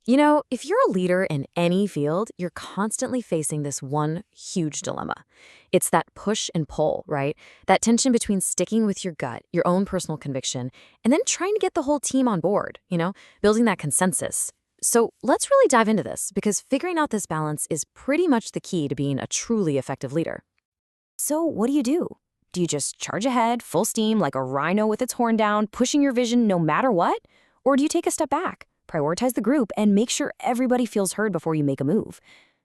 If you're a leader in any field, you're constantly facing this one huge dilemma. It's that push and pull, right? That tension between sticking with your gut, your own personal conviction, and then trying to get the whole team on board, building that consensus. So let's really dive into this because figuring out this balance is pretty much the key to being a truly effective leader. So, what do you do? Do you just charge ahead, full steam, like a rhino with its horn down, pushing your vision no matter what? Or do you take a step back, prioritize the group, and make sure everybody feels heard before you make a move?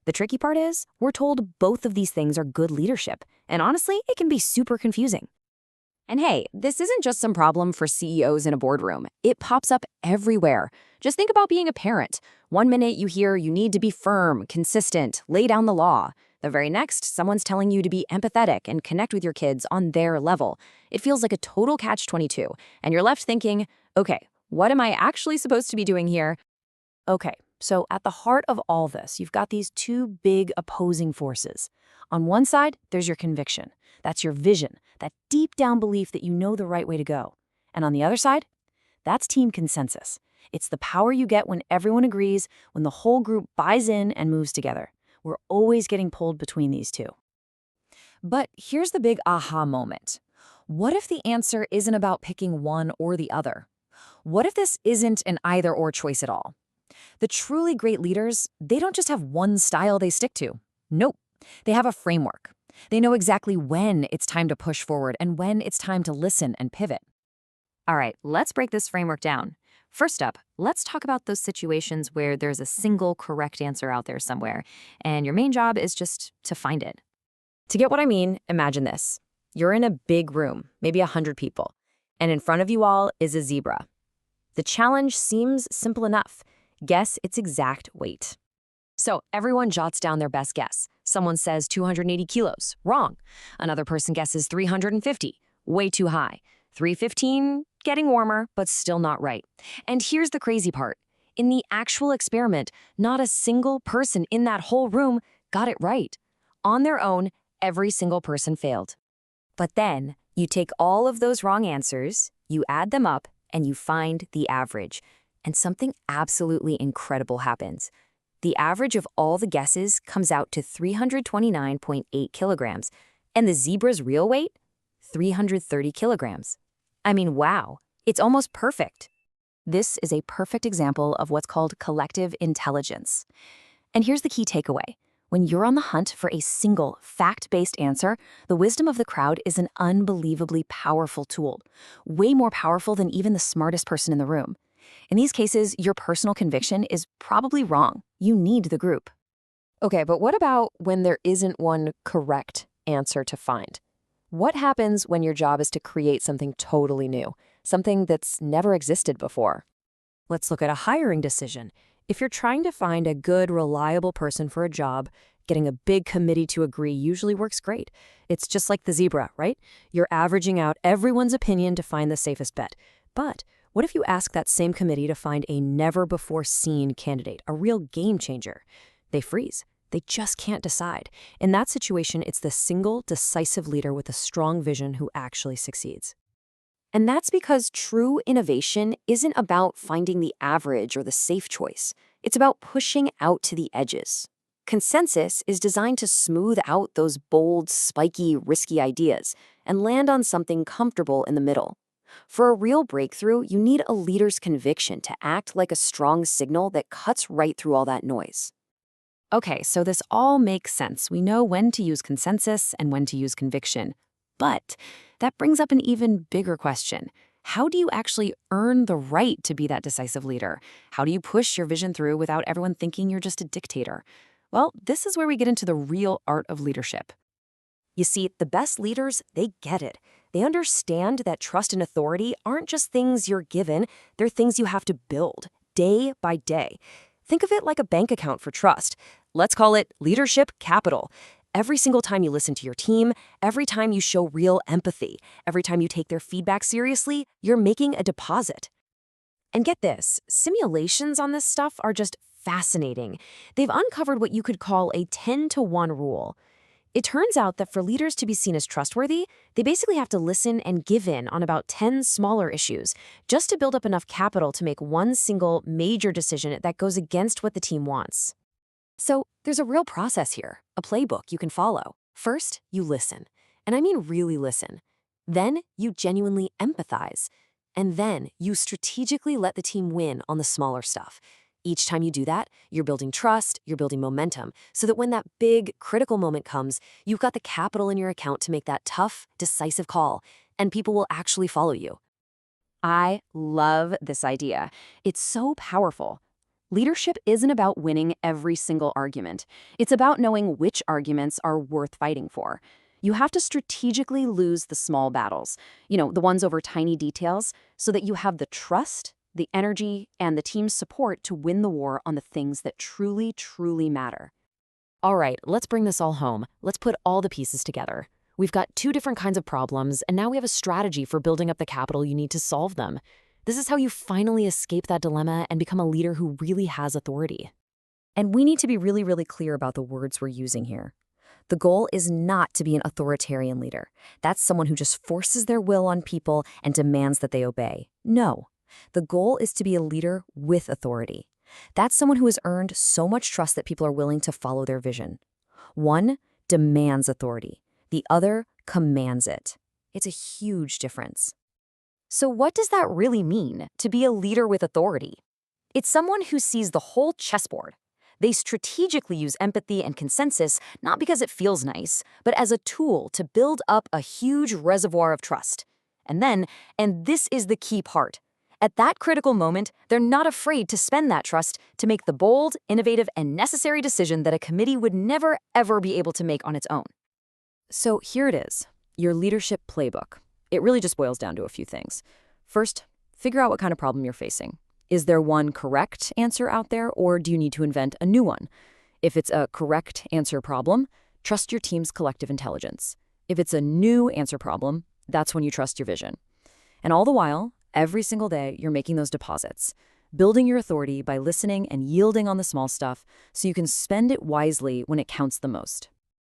The tricky part is, we're told both of these things are good leadership, and honestly, it can be super confusing. And hey, this isn't just some problem for CEOs in a boardroom. It pops up everywhere. Just think about being a parent. One minute you hear you need to be firm, consistent, lay down the law. The very next, someone's telling you to be empathetic and connect with your kids on their level. It feels like a total catch-22, and you're left thinking, okay, what am I actually supposed to be doing here? Okay, so at the heart of all this, you've got these two big opposing forces. On one side, there's your conviction. That's your vision, that deep down belief that you know the right way to go. And on the other side, that's team consensus. It's the power you get when everyone agrees, when the whole group buys in and moves together. We're always getting pulled between these two. But here's the big aha moment. What if the answer isn't about picking one or the other? What if this isn't an either-or choice at all? The truly great leaders, they don't just have one style they stick to. Nope. They have a framework. They know exactly when it's time to push forward and when it's time to listen and pivot. All right, let's break this framework down. First up, let's talk about those situations where there's a single correct answer out there somewhere, and your main job is just to find it. To get what I mean, imagine this. You're in a big room, maybe 100 people, and in front of you all is a zebra. The challenge seems simple enough. Guess its exact weight. So everyone jots down their best guess. Someone says 280 kilos, wrong. Another person guesses 350, way too high. 315, getting warmer, but still not right. And here's the crazy part. In the actual experiment, not a single person in that whole room got it right. On their own, every single person failed. But then, you take all of those wrong answers, you add them up, and you find the average. And something absolutely incredible happens. The average of all the guesses comes out to 329.8 kilograms, and the zebra's real weight? 330 kilograms. I mean, wow, it's almost perfect. This is a perfect example of what's called collective intelligence. And here's the key takeaway. When you're on the hunt for a single, fact-based answer, the wisdom of the crowd is an unbelievably powerful tool, way more powerful than even the smartest person in the room. In these cases, your personal conviction is probably wrong. You need the group. Okay, but what about when there isn't one correct answer to find? What happens when your job is to create something totally new, something that's never existed before? Let's look at a hiring decision. If you're trying to find a good, reliable person for a job, getting a big committee to agree usually works great. It's just like the zebra, right? You're averaging out everyone's opinion to find the safest bet. But what if you ask that same committee to find a never-before-seen candidate, a real game changer? They freeze. They just can't decide. In that situation, it's the single, decisive leader with a strong vision who actually succeeds. And that's because true innovation isn't about finding the average or the safe choice. It's about pushing out to the edges. Consensus is designed to smooth out those bold, spiky, risky ideas and land on something comfortable in the middle. For a real breakthrough, you need a leader's conviction to act like a strong signal that cuts right through all that noise. Okay, so this all makes sense. We know when to use consensus and when to use conviction. But that brings up an even bigger question. How do you actually earn the right to be that decisive leader? How do you push your vision through without everyone thinking you're just a dictator? Well, this is where we get into the real art of leadership. You see, the best leaders, they get it. They understand that trust and authority aren't just things you're given, they're things you have to build, day by day. Think of it like a bank account for trust. Let's call it leadership capital. Every single time you listen to your team, every time you show real empathy, every time you take their feedback seriously, you're making a deposit. And get this, simulations on this stuff are just fascinating. They've uncovered what you could call a 10-to-1 rule. It turns out that for leaders to be seen as trustworthy, they basically have to listen and give in on about 10 smaller issues just to build up enough capital to make one single major decision that goes against what the team wants. So there's a real process here, a playbook you can follow. First, you listen. And I mean really listen. Then you genuinely empathize. And then you strategically let the team win on the smaller stuff. Each time you do that, you're building trust, you're building momentum, so that when that big, critical moment comes, you've got the capital in your account to make that tough, decisive call, and people will actually follow you. I love this idea. It's so powerful. Leadership isn't about winning every single argument. It's about knowing which arguments are worth fighting for. You have to strategically lose the small battles, the ones over tiny details, so that you have the trust, the energy, and the team's support to win the war on the things that truly, truly matter. All right, let's bring this all home. Let's put all the pieces together. We've got two different kinds of problems, and now we have a strategy for building up the capital you need to solve them. This is how you finally escape that dilemma and become a leader who really has authority. And we need to be really, really clear about the words we're using here. The goal is not to be an authoritarian leader. That's someone who just forces their will on people and demands that they obey. No. The goal is to be a leader with authority. That's someone who has earned so much trust that people are willing to follow their vision. One demands authority. The other commands it. It's a huge difference. So what does that really mean, to be a leader with authority? It's someone who sees the whole chessboard. They strategically use empathy and consensus not because it feels nice, but as a tool to build up a huge reservoir of trust. And then, and this is the key part, at that critical moment, they're not afraid to spend that trust to make the bold, innovative, and necessary decision that a committee would never, ever be able to make on its own. So here it is, your leadership playbook. It really just boils down to a few things. First, figure out what kind of problem you're facing. Is there one correct answer out there, or do you need to invent a new one? If it's a correct answer problem, trust your team's collective intelligence. If it's a new answer problem, that's when you trust your vision. And all the while, every single day, you're making those deposits, building your authority by listening and yielding on the small stuff so you can spend it wisely when it counts the most.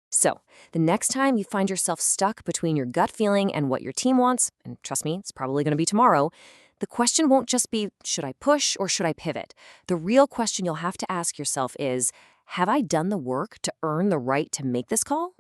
So, the next time you find yourself stuck between your gut feeling and what your team wants, and trust me, it's probably going to be tomorrow, the question won't just be, should I push or should I pivot? The real question you'll have to ask yourself is, have I done the work to earn the right to make this call?